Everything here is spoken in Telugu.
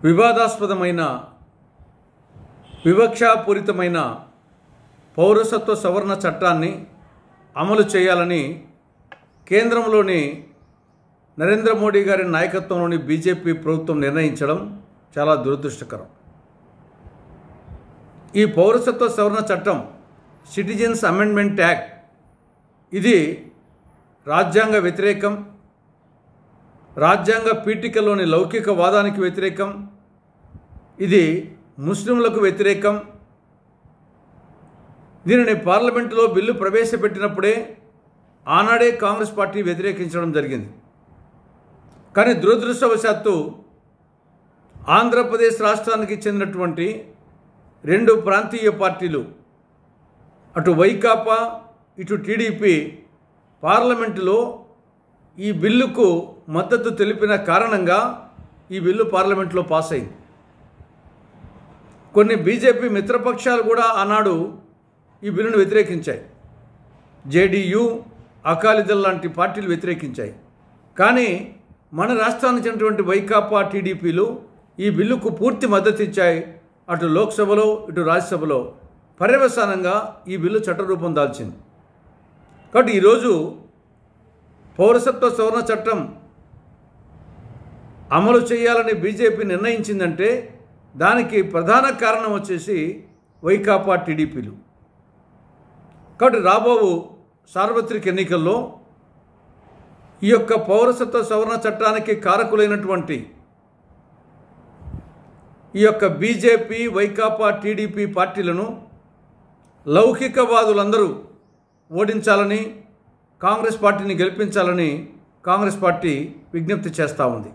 వివాదాస్పదమైన వివక్షాపూరితమైన పౌరసత్వ సవరణ చట్టాన్ని అమలు చేయాలని కేంద్రంలోని నరేంద్ర మోడీ గారి నాయకత్వంలోని బీజేపీ ప్రభుత్వం నిర్ణయించడం చాలా దురదృష్టకరం. ఈ పౌరసత్వ సవరణ చట్టం సిటిజన్స్ అమెండ్మెంట్ యాక్ట్ ఇది రాజ్యాంగ వ్యతిరేకం, రాజ్యాంగ పీఠికలోని లౌకికవాదానికి వ్యతిరేకం, ఇది ముస్లింలకు వ్యతిరేకం. దీనిని పార్లమెంటులో బిల్లు ప్రవేశపెట్టినప్పుడే ఆనాడే కాంగ్రెస్ పార్టీ వ్యతిరేకించడం జరిగింది. కానీ దురదృష్టవశాత్తు ఆంధ్రప్రదేశ్ రాష్ట్రానికి చెందినటువంటి రెండు ప్రాంతీయ పార్టీలు, అటు వైకాపా ఇటు టీడీపీ పార్లమెంటులో ఈ బిల్లుకు మద్దతు తెలిపిన కారణంగా ఈ బిల్లు పార్లమెంటులో పాస్ అయింది. కొన్ని బీజేపీ మిత్రపక్షాలు కూడా ఆనాడు ఈ బిల్లును వ్యతిరేకించాయి. జేడీయూ, అకాలీదళ్ లాంటి పార్టీలు వ్యతిరేకించాయి. కానీ మన రాష్ట్రానికి చెందినటువంటి వైకాపా టీడీపీలు ఈ బిల్లుకు పూర్తి మద్దతు ఇచ్చాయి. అటు లోక్సభలో ఇటు రాజ్యసభలో పర్యవసానంగా ఈ బిల్లు చట్టరూపం దాల్చింది. కాబట్టి ఈరోజు పౌరసత్వ సవరణ చట్టం అమలు చేయాలని బీజేపీ నిర్ణయించిందంటే దానికి ప్రధాన కారణం వచ్చేసి వైకాపా టీడీపీలు. కాబట్టి రాబో సార్వత్రిక ఎన్నికల్లో ఈ యొక్క పౌరసత్వ సవరణ చట్టానికి కారకులైనటువంటి ఈ యొక్క బీజేపీ, వైకాపా, టీడీపీ పార్టీలను లౌకికవాదులందరూ ఓడించాలని, కాంగ్రెస్ పార్టీని గెలిపించాలని కాంగ్రెస్ పార్టీ విజ్ఞప్తి చేస్తూ ఉంది.